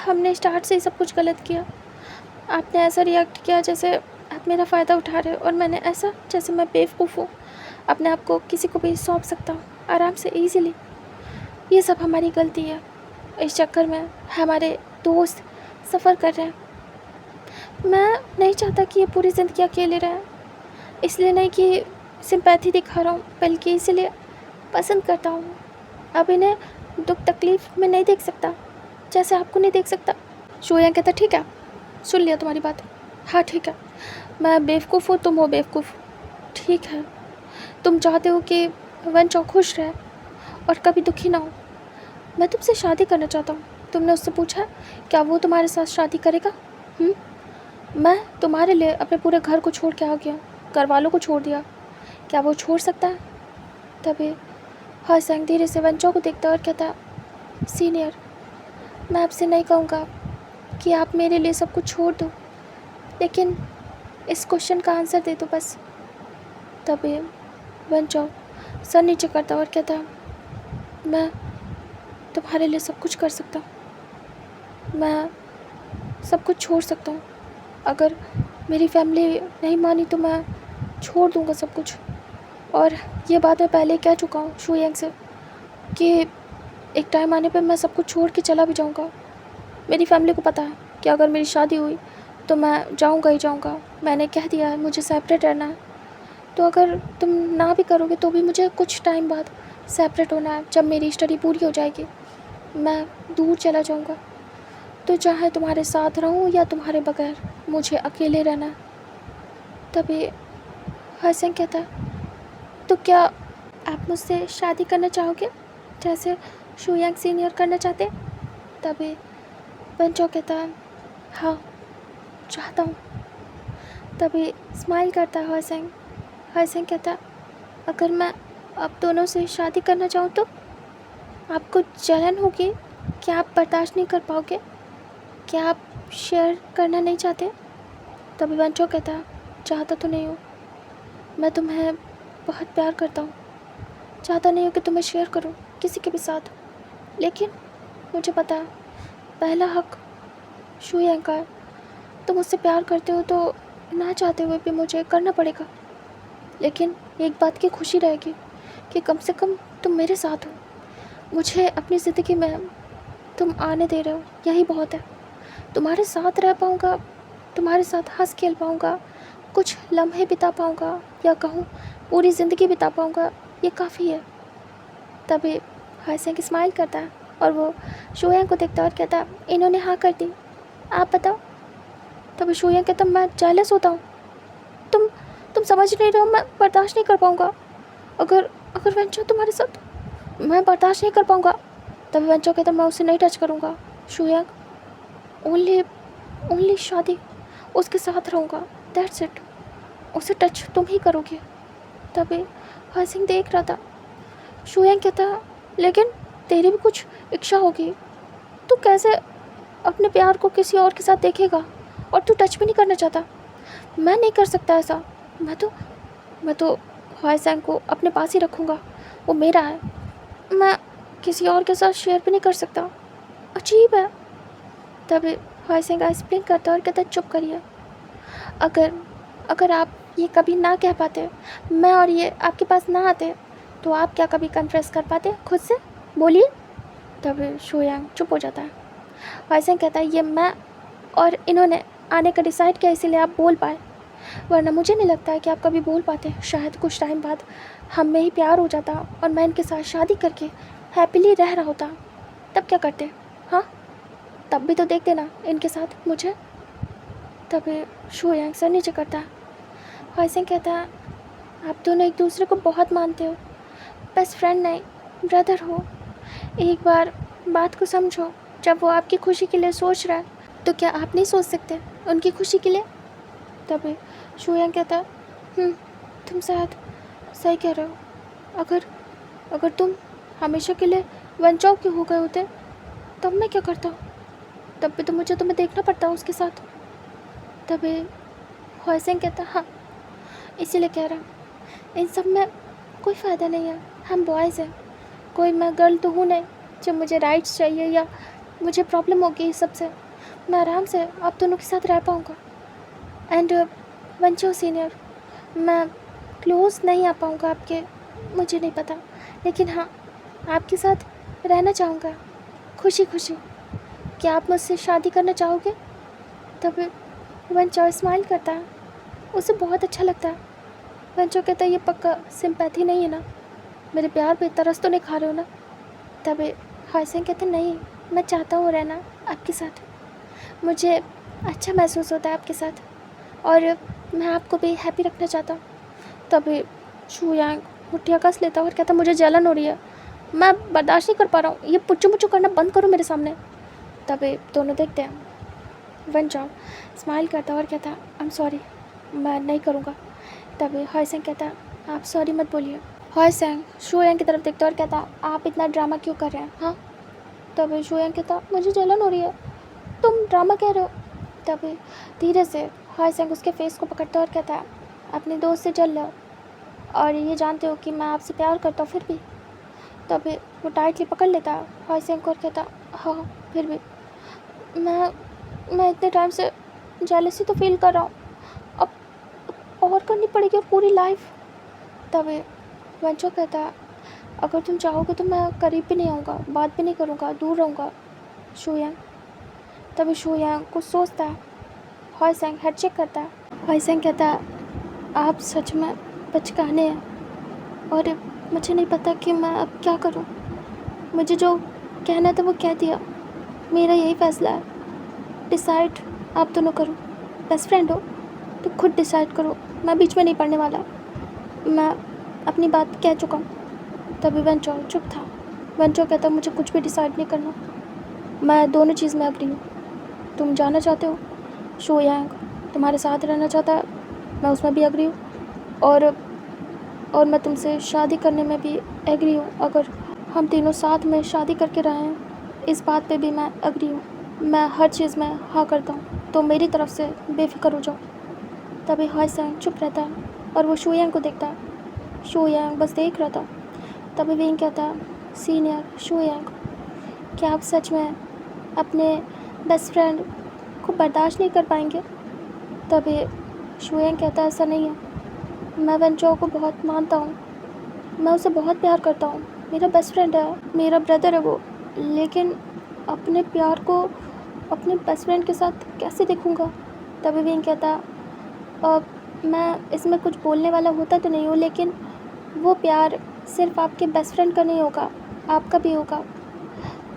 हमने स्टार्ट से ही सब कुछ गलत किया। आपने ऐसा रिएक्ट किया जैसे आप मेरा फ़ायदा उठा रहे हो, और मैंने ऐसा जैसे मैं बेवकूफ़ हूँ, अपने आप को किसी को भी सौंप सकता हूँ आराम से, ईज़िली। ये सब हमारी गलती है। इस चक्कर में हमारे दोस्त सफ़र कर रहे हैं। मैं नहीं चाहता कि ये पूरी ज़िंदगी अकेले रहें। इसलिए नहीं कि सिंपैथी दिखा रहा हूँ, बल्कि इसलिए पसंद करता हूँ। अब इन्हें दुख तकलीफ़ में नहीं देख सकता, जैसे आपको नहीं देख सकता। शोयंग कहता, ठीक है, सुन लिया तुम्हारी बात। हाँ ठीक है, मैं बेवकूफ़ हूँ, तुम हो बेवकूफ़। ठीक है, तुम चाहते हो कि वंचो खुश रहे और कभी दुखी ना हो। मैं तुमसे शादी करना चाहता हूँ। तुमने उससे पूछा क्या वो तुम्हारे साथ शादी करेगा? मैं तुम्हारे लिए अपने पूरे घर को छोड़ के आ गया, घर वालों को छोड़ दिया। क्या वो छोड़ सकता है? तभी हसन धीरे से वंचो को देखता और कहता, सीनियर, मैं आपसे नहीं कहूँगा कि आप मेरे लिए सब कुछ छोड़ दो, लेकिन इस क्वेश्चन का आंसर दे दो बस। तभी वंचो सर नीचे करता और कहता, मैं तुम्हारे लिए सब कुछ कर सकता हूँ। मैं सब कुछ छोड़ सकता हूँ। अगर मेरी फैमिली नहीं मानी तो मैं छोड़ दूँगा सब कुछ। और ये बात मैं पहले कह चुका हूँ शोयंग से कि एक टाइम आने पर मैं सब कुछ छोड़ के चला भी जाऊँगा। मेरी फैमिली को पता है कि अगर मेरी शादी हुई तो मैं जाऊँगा ही जाऊँगा। मैंने कह दिया है मुझे सेपरेट रहना है। तो अगर तुम ना भी करोगे तो भी मुझे कुछ टाइम बाद सेपरेट होना है। जब मेरी स्टडी पूरी हो जाएगी मैं दूर चला जाऊँगा। तो चाहे तुम्हारे साथ रहूँ या तुम्हारे बगैर, मुझे अकेले रहना है। तभी हसन कहता, तो क्या आप मुझसे शादी करना चाहोगे जैसे शोयंग सीनियर करना चाहते? तभी वंचो कहता, हाँ चाहता हूँ। तभी स्माइल करता है हसन। हसन कहता, अगर मैं आप दोनों से शादी करना चाहूँ तो आपको जलन होगी? क्या आप बर्दाश्त नहीं कर पाओगे? क्या आप शेयर करना नहीं चाहते? तभी वंचो कहता, चाहता तो नहीं हूँ, मैं तुम्हें बहुत प्यार करता हूँ। चाहता नहीं हूँ कि तुम्हें शेयर करूँ किसी के भी साथ, लेकिन मुझे पता है पहला हक शोयंग का है। तुम मुझसे प्यार करते हो तो ना चाहते हुए भी मुझे करना पड़ेगा। लेकिन एक बात की खुशी रहेगी कि कम से कम तुम मेरे साथ हो। मुझे अपनी ज़िंदगी में तुम आने दे रहे हो, यही बहुत है। तुम्हारे साथ रह पाऊँगा, तुम्हारे साथ हंस खेल पाऊँगा, कुछ लम्हे बिता पाऊँगा, या कहूँ पूरी ज़िंदगी बिता पाऊँगा, ये काफ़ी है। तभी हसन स्माइल करता है और वो शोयंग को देखता है और कहता है, इन्होंने हाँ कर दी, आप बताओ। तभी शोयंग कहता, मैं जेलस होता हूँ। तुम समझ नहीं रहे हो, मैं बर्दाश्त नहीं कर पाऊँगा। अगर वंचो तुम्हारे साथ, मैं बर्दाश्त नहीं कर पाऊँगा। तभी वंचो कहता, मैं उसे नहीं टच करूँगा शोयंग, ओनली शादी उसके साथ रहूँगा, दैट्स इट। उसे टच तुम ही करोगे। तभी हसन देख रहा था। शोयंग कहता, लेकिन तेरी भी कुछ इच्छा होगी, तू कैसे अपने प्यार को किसी और के साथ देखेगा, और तू टच भी नहीं करना चाहता। मैं नहीं कर सकता ऐसा। मैं तो हसन को अपने पास ही रखूँगा, वो मेरा है। मैं किसी और के साथ शेयर भी नहीं कर सकता। अजीब है। तभी हुआ सिंह एक्सप्लेन करता और कहता चुप करिए। अगर अगर आप ये कभी ना कह पाते, मैं और ये आपके पास ना आते, तो आप क्या कभी कन्फेस कर पाते खुद से? बोलिए। तभी शो यांग चुप हो जाता है। हुआ सिंह कहता है ये मैं और इन्होंने आने का डिसाइड किया, इसीलिए आप बोल पाए, वरना मुझे नहीं लगता है कि आप कभी बोल पाते। शायद कुछ टाइम बाद हम में ही प्यार हो जाता और मैं इनके साथ शादी करके हैप्पीली रह रहा होता, तब क्या करते? हाँ, तब भी तो देखते ना इनके साथ मुझे। तभी शो यांग सर नीचे करता है। हुआ सिंह कहता है आप दोनों एक दूसरे को बहुत मानते हो, बेस्ट फ्रेंड नहीं ब्रदर हो। एक बार बात को समझो, जब वो आपकी खुशी के लिए सोच रहा है तो क्या आप नहीं सोच सकते उनकी खुशी के लिए? तभी शो यांग कहता है तुम शायद सही कह रहे हो। अगर तुम हमेशा के लिए वनचौक के हो गए होते तब मैं क्या करता? तब भी तो मुझे तुम्हें देखना पड़ता उसके साथ। तभी हुआ सिंह कहता हाँ, इसीलिए कह रहा हूँ इन सब में कोई फ़ायदा नहीं है। हम बॉयज़ हैं, कोई मैं गर्ल तो हूँ नहीं जब मुझे राइट्स चाहिए या मुझे प्रॉब्लम होगी इस सब से। मैं आराम से आप दोनों के साथ रह पाऊँगा। एंड वंचो सीनियर, मैं क्लोज नहीं आ पाऊँगा आपके, मुझे नहीं पता, लेकिन हाँ आपके साथ रहना चाहूँगा खुशी खुशी। क्या आप मुझसे शादी करना चाहोगे? तभी वंचो स्माइल करता है, उसे बहुत अच्छा लगता है। वंचो कहता है ये पक्का सिंपैथी नहीं है ना, मेरे प्यार पे तरस तो नहीं खा रहे हो ना? तभी हुआ सिंह कहते नहीं, मैं चाहता हूँ रहना आपके साथ, मुझे अच्छा महसूस होता है आपके साथ और मैं आपको भी हैप्पी रखना चाहता हूँ। तभी शो यांग मुठ्ठियाँ कस लेता और कहता मुझे जलन हो रही है, मैं बर्दाश्त नहीं कर पा रहा हूँ, ये पुच्चू मुच्चू करना बंद करो मेरे सामने। तभी दोनों देखते हैं। वंचो स्माइल करता और कहता आई एम सॉरी, मैं नहीं करूँगा। तभी हुआ सिंह कहता आप सॉरी मत बोलिए। हुआ सिंह शो यांग की तरफ देखता और कहता आप इतना ड्रामा क्यों कर रहे हैं? हाँ। तभी शो यांग कहता मुझे जलन हो रही है, तुम ड्रामा कह रहे हो। तभी धीरे से हुआ सिंह उसके फेस को पकड़ता और कहता है अपने दोस्त से जल लो और ये जानते हो कि मैं आपसे प्यार करता हूँ फिर भी। तभी वो टाइटली पकड़ लेता है हुआ सिंह को और कहता हाँ फिर भी मैं इतने टाइम से जेलसी तो फील कर रहा हूँ, अब और करनी पड़ेगी और पूरी लाइफ। तभी वंचो कहता है अगर तुम चाहोगे तो मैं करीब भी नहीं आऊँगा, बात भी नहीं करूँगा, दूर रहूँगा। शो यांग तभी शो यांग कुछ सोचता है। हुआ सिंह हेड चेक करता है। हुआ सिंह कहता है आप सच में बचकाने हैं और मुझे नहीं पता कि मैं अब क्या करूँ। मुझे जो कहना था वो कह दिया, मेरा यही फ़ैसला है, डिसाइड आप दोनों करो। बेस्ट फ्रेंड हो तो खुद डिसाइड करो, मैं बीच में नहीं पड़ने वाला, मैं अपनी बात कह चुका हूँ। तभी वंचो चुप था। वंचो कहता मुझे कुछ भी डिसाइड नहीं करना, मैं दोनों चीज़ में अग्री हूँ। तुम जाना चाहते हो, शो यांग तुम्हारे साथ रहना चाहता है, मैं उसमें भी अग्री हूँ और मैं तुमसे शादी करने में भी एग्री हूँ। अगर हम तीनों साथ में शादी करके रहे हैं इस बात पे भी मैं अग्री हूँ। मैं हर चीज़ में हाँ करता हूँ, तो मेरी तरफ से बेफिक्र हो जाओ। तभी हुआ सिंह चुप रहता है और वो शो यांग को देखता है। शो यांग बस देख रहा था। तभी विंग कहता है सीनियर शो यांग, क्या आप सच में अपने बेस्ट फ्रेंड को बर्दाश्त नहीं कर पाएंगे? तभी शो यांग कहता है ऐसा नहीं है, मैं वंचो को बहुत मानता हूँ, मैं उसे बहुत प्यार करता हूँ, मेरा बेस्ट फ्रेंड है, मेरा ब्रदर है वो, लेकिन अपने प्यार को अपने बेस्ट फ्रेंड के साथ कैसे देखूँगा? तभी विंग कहता मैं इसमें कुछ बोलने वाला होता तो नहीं हूँ, लेकिन वो प्यार सिर्फ आपके बेस्ट फ्रेंड का नहीं होगा, आपका भी होगा।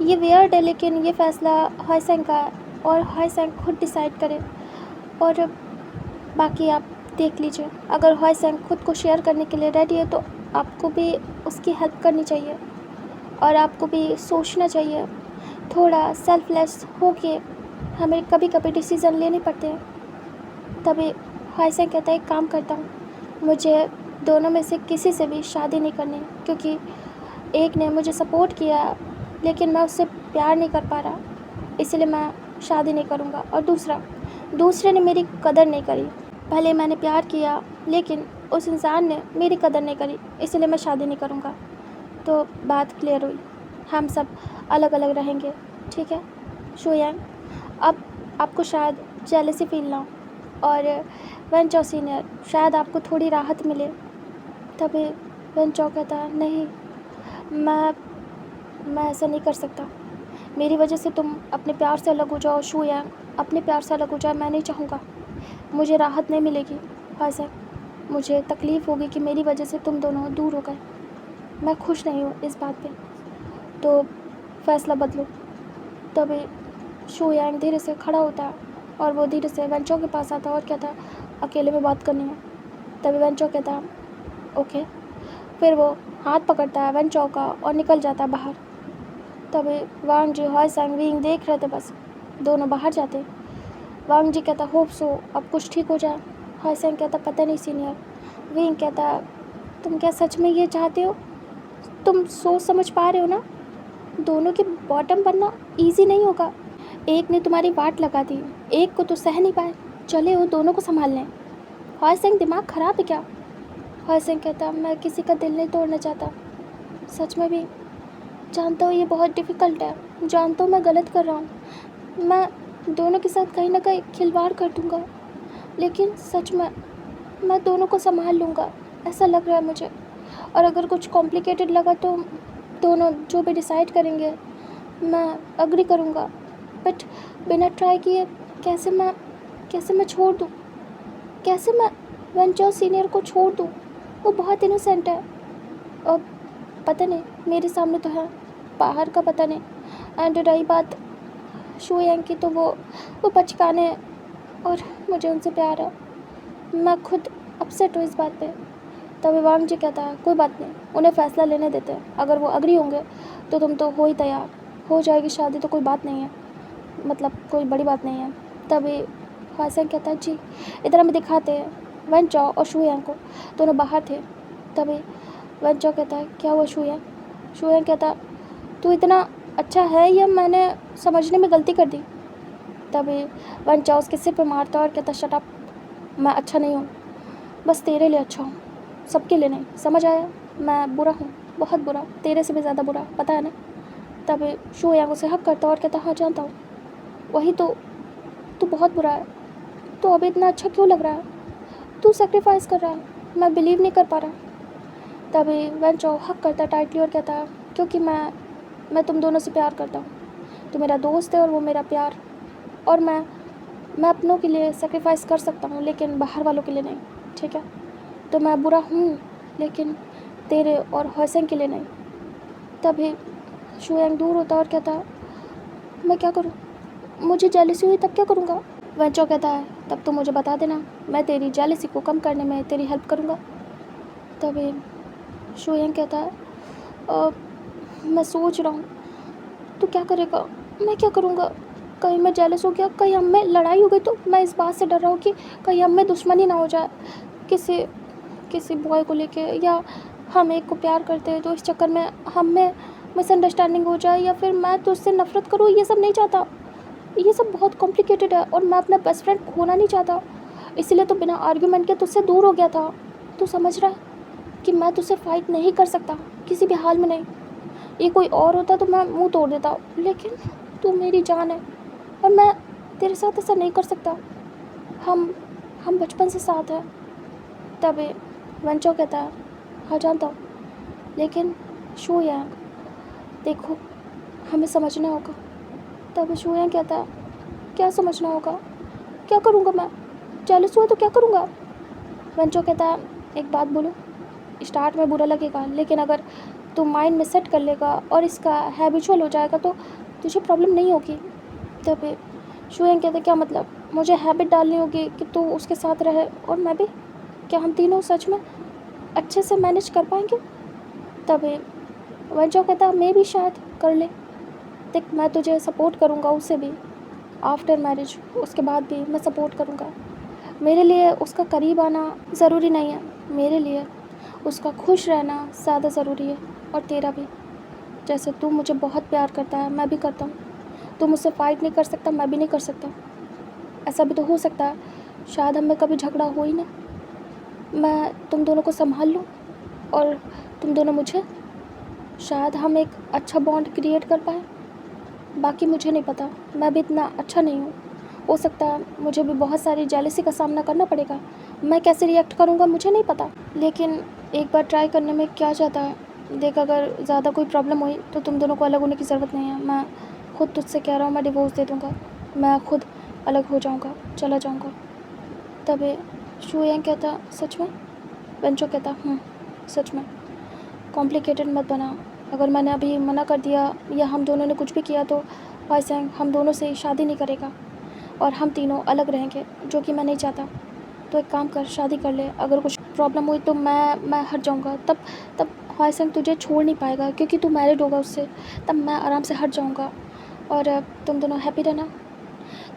ये वियर्ड है लेकिन ये फ़ैसला हुआ सिंह का है और हुआ सिंह खुद डिसाइड करे और बाकी आप देख लीजिए। अगर हुआ सिंह खुद को शेयर करने के लिए रेडी है तो आपको भी उसकी हेल्प करनी चाहिए और आपको भी सोचना चाहिए, थोड़ा सेल्फलेस हो के हमें कभी कभी डिसीज़न लेने पड़ते हैं। तभी हुआ सिंह कहता है एक काम करता हूँ, मुझे दोनों में से किसी से भी शादी नहीं करनी, क्योंकि एक ने मुझे सपोर्ट किया लेकिन मैं उससे प्यार नहीं कर पा रहा, इसलिए मैं शादी नहीं करूँगा। और दूसरे ने मेरी कदर नहीं करी, पहले मैंने प्यार किया लेकिन उस इंसान ने मेरी कदर नहीं करी, इसलिए मैं शादी नहीं करूँगा। तो बात क्लियर हुई, हम सब अलग अलग रहेंगे, ठीक है शो यांग? अब आपको शायद जेलसी फील ना हो, और वेंचो सीनियर शायद आपको थोड़ी राहत मिले। तभी वेंचो कहता है, नहीं, मैं ऐसा नहीं कर सकता। मेरी वजह से तुम अपने प्यार से अलग हो जाओ, शू यांग अपने प्यार से अलग हो जाए, मैं नहीं चाहूँगा। मुझे राहत नहीं मिलेगी फाइसेंग, मुझे तकलीफ़ होगी कि मेरी वजह से तुम दोनों दूर हो गए। मैं खुश नहीं हूँ इस बात पे, तो फ़ैसला बदलो। तभी शू यांग धीरे से खड़ा होता है और वो धीरे से वेंचो के पास आता है और कहता है, अकेले में बात करनी है। तभी वेंचो कहता है, ओके। फिर वो हाथ पकड़ता है वेंचो का और निकल जाता है बाहर। तभी वांग जी, हायसेंग, विंग देख रहे थे, बस दोनों बाहर जाते। वांग जी कहता, होप सो अब कुछ ठीक हो जाए। हायसेंग कहता, पता नहीं सीनियर। विंग कहता, तुम क्या सच में ये चाहते हो? तुम सोच समझ पा रहे हो ना, दोनों के बॉटम बनना ईजी नहीं होगा। एक ने तुम्हारी वाट लगा दी, एक को तो सह नहीं पाए, चले हो दोनों को संभाल लें। हायसेंग दिमाग ख़राब है क्या? हायसेंग कहता, मैं किसी का दिल नहीं तोड़ना चाहता, सच में भी जानता हूँ ये बहुत डिफ़िकल्ट है, जानता हूँ मैं गलत कर रहा हूँ, मैं दोनों के साथ कहीं ना कहीं खिलवाड़ कर दूँगा, लेकिन सच में मैं दोनों को संभाल लूँगा, ऐसा लग रहा है मुझे। और अगर कुछ कॉम्प्लिकेटेड लगा तो दोनों जो भी डिसाइड करेंगे मैं अग्री करूँगा, बट बिना ट्राई किए कैसे मैं छोड़ दूँ, कैसे मैं वेंचर सीनियर को छोड़ दूँ? वो बहुत इनोसेंट है, और पता नहीं मेरे सामने तो है, बाहर का पता नहीं। एंड रही बात शू यांग की, तो वो बचकाने हैं और मुझे उनसे प्यार है, मैं खुद अपसेट हूँ इस बात पे। तभी वांग जी कहता है, कोई बात नहीं, उन्हें फ़ैसला लेने देते हैं, अगर वो अग्री होंगे तो तुम तो हो ही तैयार, हो जाएगी शादी, तो कोई बात नहीं है, मतलब कोई बड़ी बात नहीं है। तभी हायसेंग कहता है, जी इधर हमें दिखाते हैं। वेंचो और शू यांग को, दोनों बाहर थे। तभी वेंचो कहता है, क्या हुआ शू यांग? शू यांग कहता, तू इतना अच्छा है या मैंने समझने में गलती कर दी? तभी वेंचो उसके सिर पर मारता और कहता, शट अप, मैं अच्छा नहीं हूँ, बस तेरे लिए अच्छा हूँ, सबके लिए नहीं, समझ आया? मैं बुरा हूँ, बहुत बुरा, तेरे से भी ज़्यादा बुरा, पता है ना? तभी शू यांग उसे हक करता और कहता, हाँ जानता हूँ, वही तो, तू बहुत बुरा है, तो अभी इतना अच्छा क्यों लग रहा है? तू सेक्रीफाइस कर रहा है, मैं बिलीव नहीं कर पा रहा। तभी वेंचो हक करता टाइटली और कहता है, क्योंकि मैं तुम दोनों से प्यार करता हूँ, तू मेरा दोस्त है और वो मेरा प्यार, और मैं अपनों के लिए सेक्रीफाइस कर सकता हूँ, लेकिन बाहर वालों के लिए नहीं, ठीक है? तो मैं बुरा हूँ, लेकिन तेरे और हायसेंग के लिए नहीं। तभी शू यांग दूर होता और कहता, मैं क्या करूँ, मुझे जेलसी हुई तब क्या करूँगा? वेंचो कहता है, तब तो मुझे बता देना, मैं तेरी जेलसी को कम करने में तेरी हेल्प करूँगा। तभी शू यांग कहता है, मैं सोच रहा हूँ, तू क्या करेगा? मैं क्या करूँगा? कहीं मैं जेलस हो गया, कहीं हम में लड़ाई हो गई, तो मैं इस बात से डर रहा हूँ कि कहीं हम में दुश्मनी ना हो जाए किसी बॉय को लेके, या हम एक को प्यार करते हैं तो इस चक्कर में हम में मिसअंडरस्टैंडिंग हो जाए, या फिर मैं तुझसे नफ़रत करूँ। ये सब नहीं चाहता, ये सब बहुत कॉम्प्लिकेटेड है, और मैं अपना बेस्ट फ्रेंड खोना नहीं चाहता, इसीलिए तो बिना आर्ग्यूमेंट के तुझसे दूर हो गया था। तू समझ रहा है कि मैं तुझसे फ़ाइट नहीं कर सकता, किसी भी हाल में नहीं। ये कोई और होता तो मैं मुंह तोड़ देता, लेकिन तू मेरी जान है, और मैं तेरे साथ ऐसा नहीं कर सकता। हम बचपन से साथ हैं। तभी वेंचो कहता है, हाँ जानता हूँ, लेकिन शू यांग देखो, हमें समझना होगा। तभी शू यांग कहता है, क्या समझना होगा? क्या करूँगा मैं? जेलस हुआ तो क्या करूँगा? वेंचो कहता है, एक बात बोलो, स्टार्ट में बुरा लगेगा, लेकिन अगर तू माइंड में सेट कर लेगा और इसका हैबिचुअल हो जाएगा तो तुझे प्रॉब्लम नहीं होगी। तभी शू यांग कहते, क्या मतलब? मुझे हैबिट डालनी होगी कि तू उसके साथ रहे और मैं भी? क्या हम तीनों सच में अच्छे से मैनेज कर पाएंगे? तभी वेंचो कहता, मैं भी शायद कर ले। देख, मैं तुझे सपोर्ट करूँगा, उसे भी आफ्टर मैरिज, उसके बाद भी मैं सपोर्ट करूँगा। मेरे लिए उसका करीब आना ज़रूरी नहीं है, मेरे लिए उसका खुश रहना ज़्यादा ज़रूरी है, और तेरा भी। जैसे तू मुझे बहुत प्यार करता है, मैं भी करता हूँ। तू मुझसे फ़ाइट नहीं कर सकता, मैं भी नहीं कर सकता। ऐसा भी तो हो सकता है, शायद हमें कभी झगड़ा हो ही ना, मैं तुम दोनों को संभाल लूँ और तुम दोनों मुझे, शायद हम एक अच्छा बॉन्ड क्रिएट कर पाए। बाकी मुझे नहीं पता, मैं भी इतना अच्छा नहीं हूँ। हो सकता है मुझे भी बहुत सारी जेलसी का सामना करना पड़ेगा। मैं कैसे रिएक्ट करूँगा मुझे नहीं पता, लेकिन एक बार ट्राई करने में क्या जाता है। देख, अगर ज़्यादा कोई प्रॉब्लम हुई तो तुम दोनों को अलग होने की ज़रूरत नहीं है। मैं खुद तुझसे कह रहा हूँ, मैं डिवोर्स दे दूँगा। मैं खुद अलग हो जाऊँगा, चला जाऊँगा। तभी शुयांग कहता, सच में? बेंचो कहता, सच में। कॉम्प्लिकेटेड मत बना। अगर मैंने अभी मना कर दिया या हम दोनों ने कुछ भी किया तो वाईसेंग हम दोनों से शादी नहीं करेगा और हम तीनों अलग रहेंगे, जो कि मैं नहीं चाहता। तो एक काम कर, शादी कर ले। अगर कुछ प्रॉब्लम हुई तो मैं हट जाऊँगा। तब वाईसेंग तुझे छोड़ नहीं पाएगा क्योंकि तू मैरिड होगा उससे। तब मैं आराम से हट जाऊँगा और तुम दोनों हैप्पी रहना।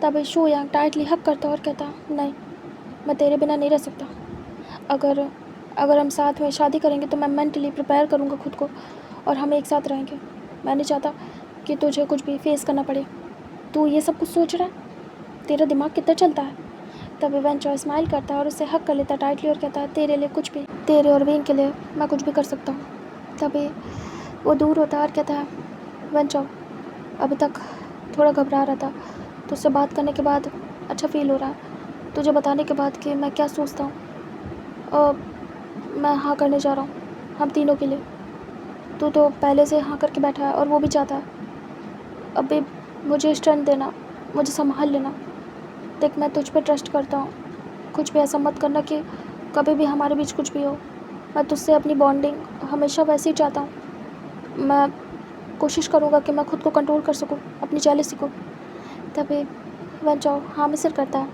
तब शुयांग टाइटली हक करता और कहता, नहीं, मैं तेरे बिना नहीं रह सकता। अगर हम साथ में शादी करेंगे तो मैं मेंटली प्रिपेयर करूँगा खुद को और हम एक साथ रहेंगे। मैं नहीं चाहता कि तुझे कुछ भी फेस करना पड़े। तू ये सब कुछ सोच रहा है? तेरा दिमाग कितना चलता है? तब वेंचर स्माइल करता है और उसे हक कर लेता टाइटली और कहता है, तेरे लिए कुछ भी, तेरे और विंग के लिए मैं कुछ भी कर सकता हूँ। तभी वो दूर होता है और कहता है, वेंचर अभी तक थोड़ा घबरा रहा था, तुझसे बात करने के बाद अच्छा फील हो रहा है। तुझे बताने के बाद कि मैं क्या सोचता हूँ, मैं हाँ करने जा रहा हूँ हम तीनों के लिए। तू तो पहले से हाँ करके बैठा है और वो भी चाहता है। अभी मुझे स्ट्रेंथ देना, मुझे संभाल लेना। देख, मैं तुझ पे ट्रस्ट करता हूँ। कुछ भी ऐसा मत करना कि कभी भी हमारे बीच कुछ भी हो। मैं तुझसे अपनी बॉन्डिंग हमेशा वैसे ही चाहता हूँ। मैं कोशिश करूँगा कि मैं खुद को कंट्रोल कर सकूँ, अपनी जेलसी को। तभी वेंचर हाँ में सिर करता है।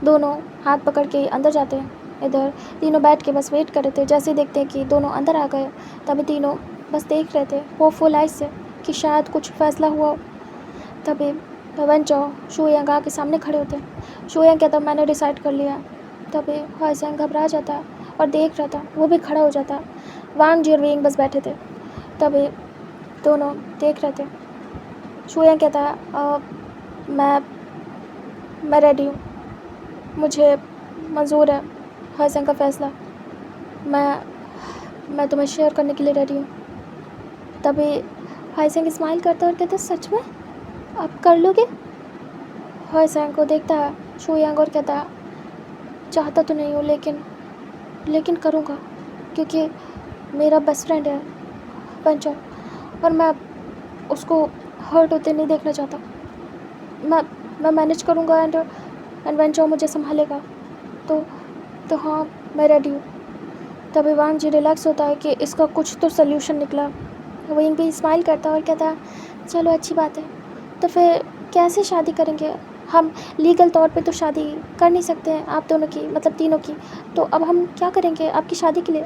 दोनों हाथ पकड़ के अंदर जाते हैं। इधर तीनों बैठ के बस वेट कर रहे थे। जैसे ही देखते हैं कि दोनों अंदर आ गए, तभी तीनों बस देख रहे थे होपफुल आइज से कि शायद कुछ फैसला हुआ हो। तभी वेंचर शुयांग के सामने खड़े होते हैं। शुयांग कहता, मैंने डिसाइड कर लिया। तभी वाईसेंग घबरा जाता है और देख रहा था, वो भी खड़ा हो जाता है। वांग जी और विंग बस बैठे थे। तभी दोनों देख रहे थे। शुयांग कहता है, मैं रेडी हूँ, मुझे मंजूर है वाईसेंग का फ़ैसला। मैं तुम्हें शेयर करने के लिए रेडी हूँ। तभी वाईसेंग स्माइल करता और कहता, सच में आप कर लोगे? वाईसेंग को देखता है शुयांग और कहता है, चाहता तो नहीं हूँ लेकिन करूँगा क्योंकि मेरा बेस्ट फ्रेंड है वेंचर और मैं उसको हर्ट होते नहीं देखना चाहता। मैं मैनेज करूँगा एंड वेंचर मुझे संभालेगा। तो हाँ, मैं रेडी हूँ। तभी वांग जी रिलैक्स होता है कि इसका कुछ तो सल्यूशन निकला। विंग भी स्माइल करता है और कहता है, चलो अच्छी बात है। तो फिर कैसे शादी करेंगे? हम लीगल तौर पे तो शादी कर नहीं सकते हैं आप दोनों की, मतलब तीनों की। तो अब हम क्या करेंगे आपकी शादी के लिए?